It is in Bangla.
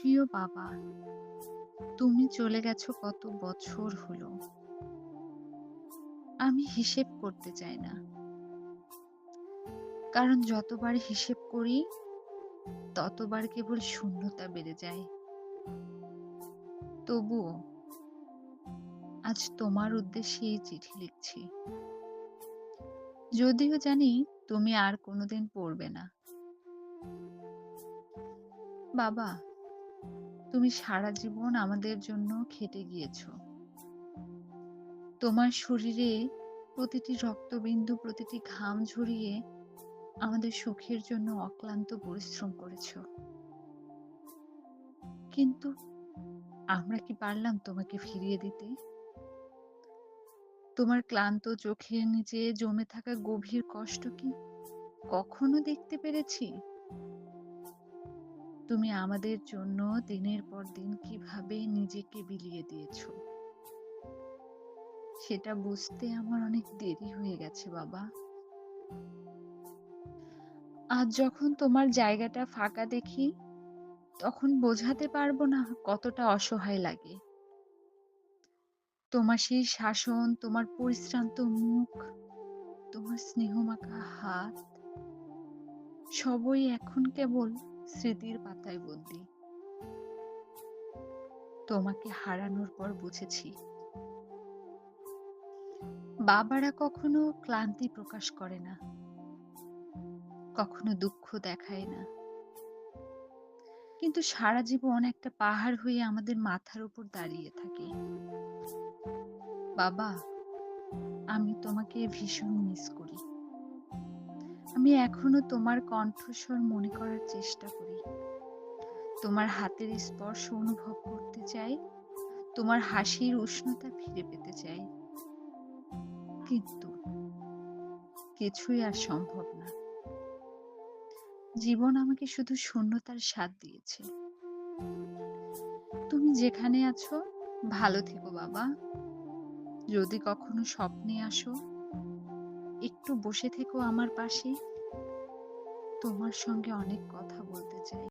প্রিয় বাবা, তুমি চলে গেছো কত বছর হলো। আমি হিসেব করতে চাই না। কারণ যতবার হিসেব করি, ততবার কেবল শূন্যতা বেড়ে যায়। তবুও আজ তোমার উদ্দেশ্যে এই চিঠি লিখছি। যদিও জানি তুমি আর কোনোদিন পড়বে না। বাবা, তুমি সারা জীবন আমাদের জন্য খেটে গিয়েছো। তোমার শরীরে প্রতিটি রক্তবিন্দু, প্রতিটি ঘাম ঝরিয়ে আমাদের সুখের জন্য অক্লান্ত পরিশ্রম করেছো। কিন্তু আমরা কি পারলাম তোমাকে ফিরিয়ে দিতে? তোমার ক্লান্ত চোখের নিচে জমে থাকা গভীর কষ্ট কি কখনো দেখতে পেরেছি? তুমি আমাদের জন্য দিনের পর দিন কিভাবে নিজেকে বিলিয়ে দিয়েছো, সেটা বুঝতে আমার অনেক দেরি হয়ে গেছে বাবা। আজ যখন তোমার জায়গাটা ফাঁকা দেখি, তখন বোঝাতে পারবো না কতটা অসহায় লাগে। তোমার সেই শাসন, তোমার পরিশ্রান্ত মুখ, তোমার স্নেহমাখা হাত, সবই এখন কেবল স্মৃতির পাতায় বন্দী। তোমাকে হারানোর পর বুঝেছি, বাবারা কখনো ক্লান্তি প্রকাশ করে না, কখনো দুঃখ দেখায় না, কিন্তু সারা জীবন একটা পাহাড় হয়ে আমাদের মাথার উপর দাঁড়িয়ে থাকে। বাবা, আমি তোমাকে ভীষণ মিস করি। আমি এখনো তোমার কণ্ঠস্বর মনে করার চেষ্টা করি। তোমার হাতের স্পর্শ অনুভব করতে চাই, তোমার হাসির উষ্ণতা ফিরে পেতে চাই। কিন্তু কিছুই আর সম্ভব না। জীবন আমাকে শুধু শূন্যতার স্বাদ দিয়েছে। তুমি যেখানে আছো ভালো থেকো বাবা। যদি কখনো স্বপ্নে আসো, একটু বসে থেকো আমার পাশে। তোমার সঙ্গে অনেক কথা বলতে চাই।